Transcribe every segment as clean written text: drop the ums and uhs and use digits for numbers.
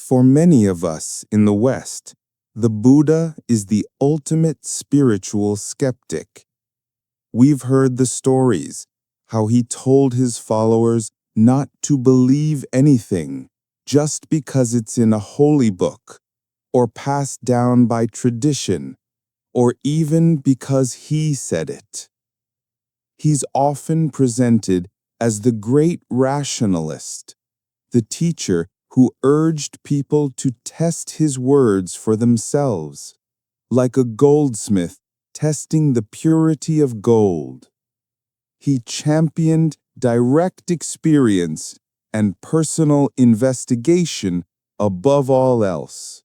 For many of us in the West, the Buddha is the ultimate spiritual skeptic. We've heard the stories, how he told his followers not to believe anything just because it's in a holy book, or passed down by tradition, or even because he said it. He's often presented as the great rationalist, the teacher who urged people to test his words for themselves, like a goldsmith testing the purity of gold. He championed direct experience and personal investigation above all else.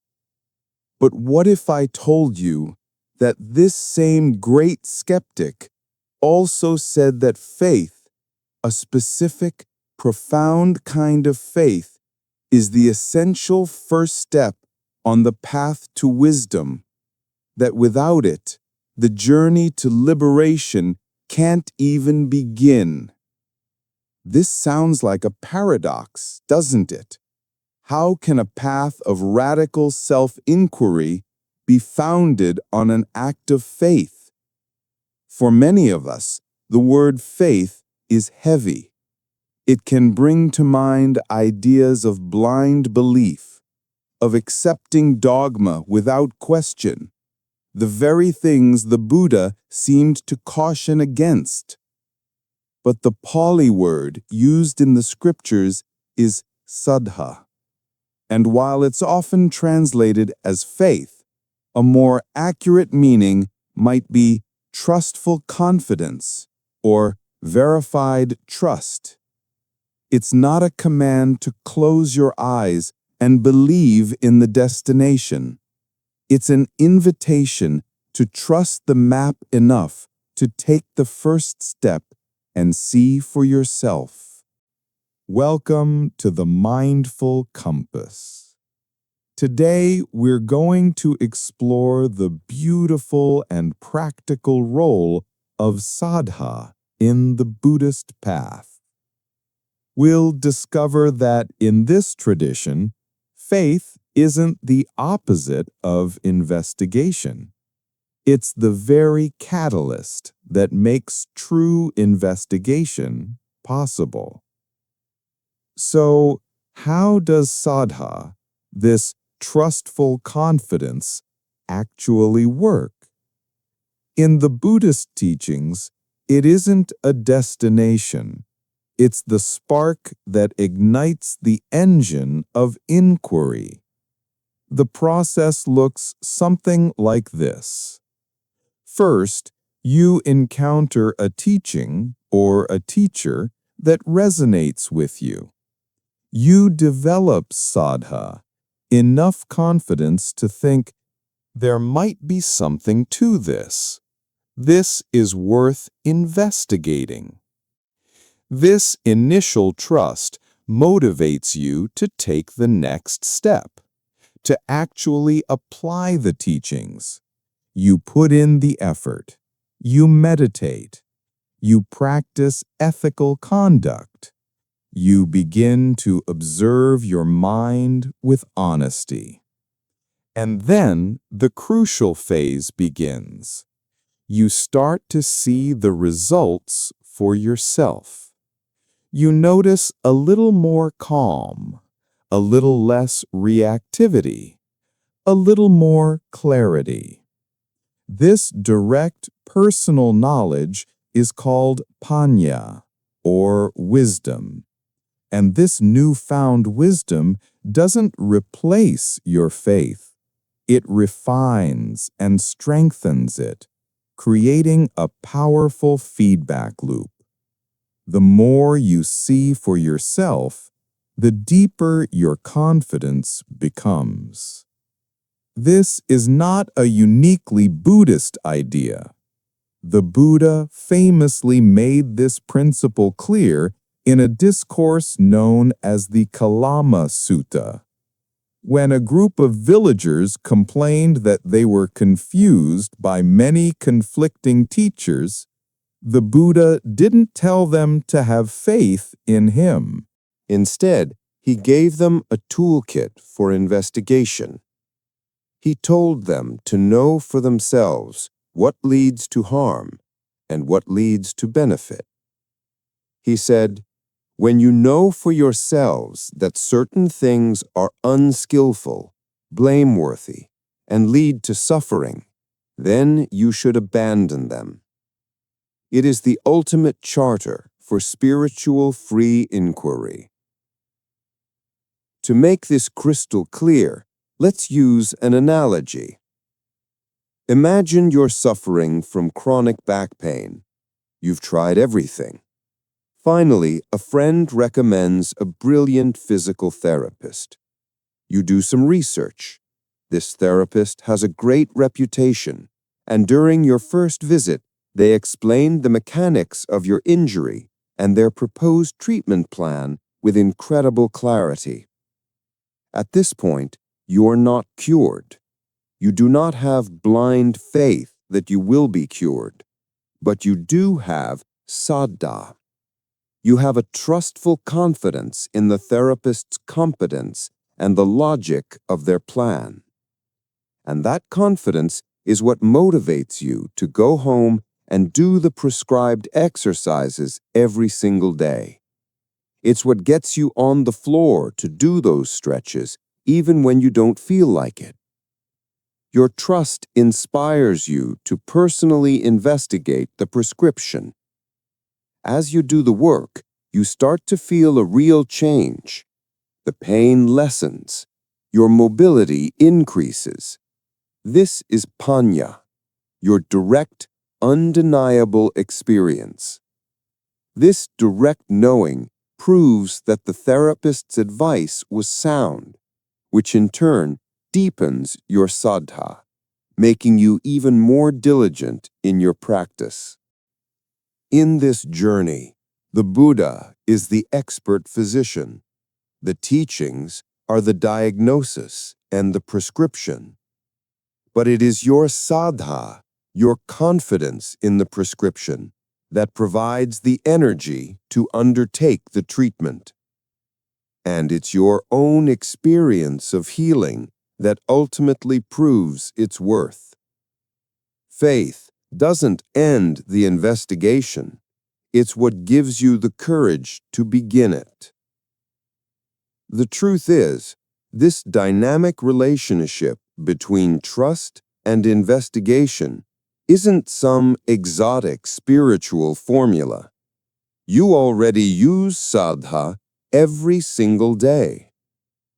But what if I told you that this same great skeptic also said that faith, a specific, profound kind of faith, is the essential first step on the path to wisdom, that without it, the journey to liberation can't even begin? This sounds like a paradox, doesn't it? How can a path of radical self-inquiry be founded on an act of faith? For many of us, the word faith is heavy. It can bring to mind ideas of blind belief, of accepting dogma without question, the very things the Buddha seemed to caution against. But the Pāli word used in the scriptures is saddhā, and while it's often translated as faith, a more accurate meaning might be trustful confidence or verified trust. It's not a command to close your eyes and believe in the destination. It's an invitation to trust the map enough to take the first step and see for yourself. Welcome to the Mindful Compass. Today, we're going to explore the beautiful and practical role of saddhā in the Buddhist path. We'll discover that in this tradition, faith isn't the opposite of investigation. It's the very catalyst that makes true investigation possible. So, how does saddhā, this trustful confidence, actually work? In the Buddhist teachings, it isn't a destination. It's the spark that ignites the engine of inquiry. The process looks something like this. First, you encounter a teaching or a teacher that resonates with you. You develop saddhā, enough confidence to think, there might be something to this. This is worth investigating. This initial trust motivates you to take the next step, to actually apply the teachings. You put in the effort. You meditate. You practice ethical conduct. You begin to observe your mind with honesty. And then the crucial phase begins. You start to see the results for yourself. You notice a little more calm, a little less reactivity, a little more clarity. This direct personal knowledge is called paññā, or wisdom. And this newfound wisdom doesn't replace your faith. It refines and strengthens it, creating a powerful feedback loop. The more you see for yourself, the deeper your confidence becomes. This is not a uniquely Buddhist idea. The Buddha famously made this principle clear in a discourse known as the Kalama Sutta. When a group of villagers complained that they were confused by many conflicting teachers, the Buddha didn't tell them to have faith in him. Instead, He gave them a toolkit for investigation. He told them to know for themselves what leads to harm and what leads to benefit. He said, "When you know for yourselves that certain things are unskillful, blameworthy, and lead to suffering, then you should abandon them." It is the ultimate charter for spiritual free inquiry. To make this crystal clear, let's use an analogy. Imagine you're suffering from chronic back pain. You've tried everything. Finally, a friend recommends a brilliant physical therapist. You do some research. This therapist has a great reputation, and during your first visit, they explained the mechanics of your injury and their proposed treatment plan with incredible clarity. At this point, you're not cured. You do not have blind faith that you will be cured, but you do have saddhā. You have a trustful confidence in the therapist's competence and the logic of their plan. And that confidence is what motivates you to go home and do the prescribed exercises every single day. It's what gets you on the floor to do those stretches, even when you don't feel like it. Your trust inspires you to personally investigate the prescription. As you do the work, you start to feel a real change. The pain lessens. Your mobility increases. This is paññā, your direct, undeniable experience. This direct knowing proves that the therapist's advice was sound, which in turn deepens your saddhā, making you even more diligent in your practice. In this journey, the Buddha is the expert physician. The teachings are the diagnosis and the prescription. But it is your saddhā, your confidence in the prescription, that provides the energy to undertake the treatment. And it's your own experience of healing that ultimately proves its worth. Faith doesn't end the investigation. It's what gives you the courage to begin it. The truth is, this dynamic relationship between trust and investigation isn't some exotic spiritual formula. You already use saddhā every single day.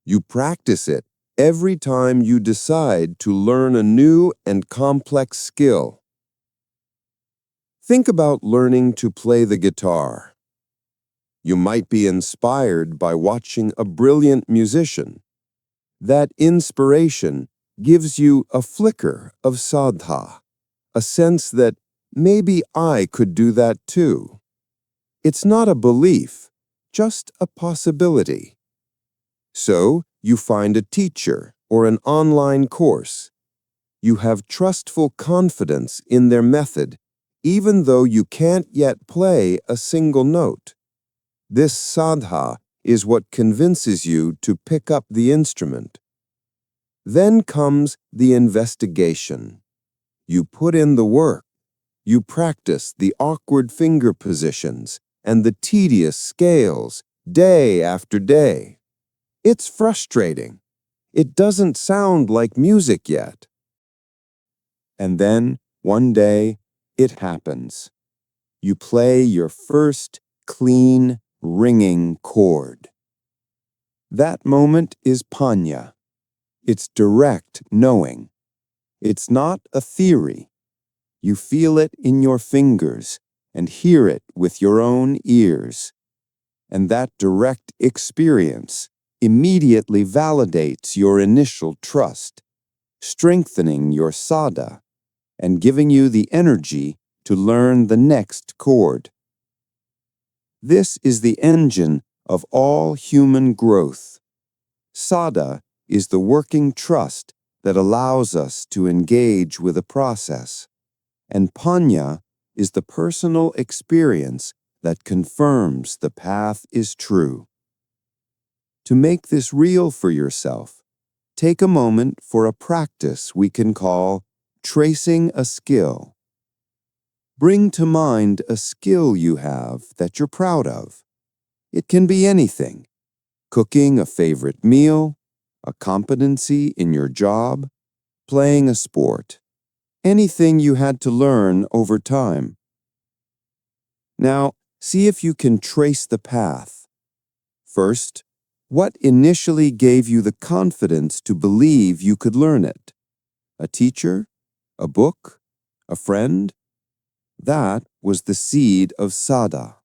You practice it every time you decide to learn a new and complex skill. Think about learning to play the guitar. You might be inspired by watching a brilliant musician. That inspiration gives you a flicker of saddhā, a sense that maybe I could do that too. It's not a belief, just a possibility. So you find a teacher or an online course. You have trustful confidence in their method, even though you can't yet play a single note. This saddhā is what convinces you to pick up the instrument. Then comes the investigation. You put in the work. You practice the awkward finger positions and the tedious scales day after day. It's frustrating. It doesn't sound like music yet. And then, one day, it happens. You play your first clean, ringing chord. That moment is paññā. It's direct knowing. It's not a theory. You feel it in your fingers and hear it with your own ears. And that direct experience immediately validates your initial trust, strengthening your saddhā and giving you the energy to learn the next chord. This is the engine of all human growth. Saddha is the working trust that allows us to engage with a process, and paññā is the personal experience that confirms the path is true. To make this real for yourself, take a moment for a practice we can call tracing a skill. Bring to mind a skill you have that you're proud of. It can be anything: cooking a favorite meal, a competency in your job, playing a sport, anything you had to learn over time. Now, see if you can trace the path. First, what initially gave you the confidence to believe you could learn it? A teacher? A book? A friend? That was the seed of saddhā.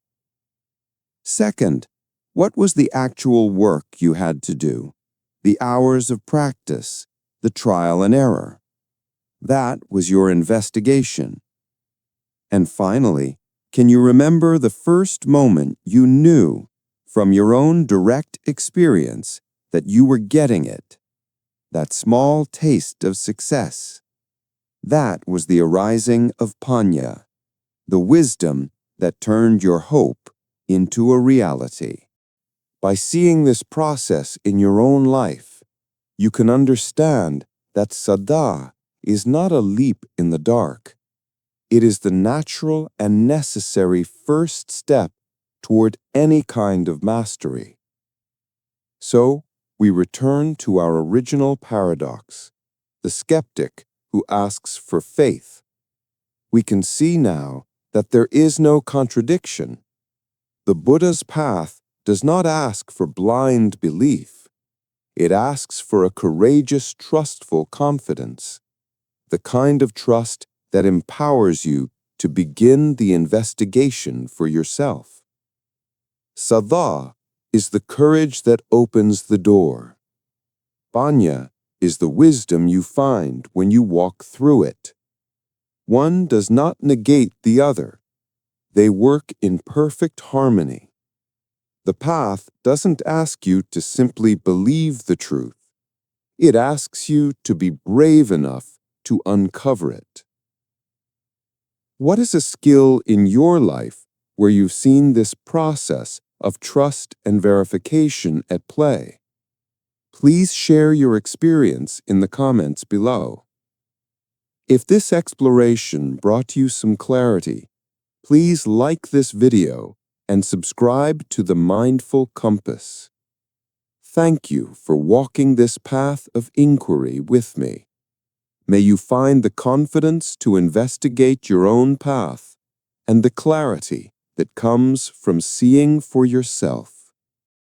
Second, what was the actual work you had to do? The hours of practice, the trial and error. That was your investigation. And finally, can you remember the first moment you knew from your own direct experience that you were getting it? That small taste of success. That was the arising of paññā, the wisdom that turned your hope into a reality. By seeing this process in your own life, you can understand that saddhā is not a leap in the dark. It is the natural and necessary first step toward any kind of mastery. So, we return to our original paradox, the skeptic who asks for faith. We can see now that there is no contradiction. The Buddha's path does not ask for blind belief. It asks for a courageous, trustful confidence, the kind of trust that empowers you to begin the investigation for yourself. Saddhā is the courage that opens the door. Paññā is the wisdom you find when you walk through it. One does not negate the other. They work in perfect harmony. The path doesn't ask you to simply believe the truth. It asks you to be brave enough to uncover it. What is a skill in your life where you've seen this process of trust and verification at play? Please share your experience in the comments below. If this exploration brought you some clarity, please like this video and subscribe to the Mindful Compass. Thank you for walking this path of inquiry with me. May you find the confidence to investigate your own path and the clarity that comes from seeing for yourself.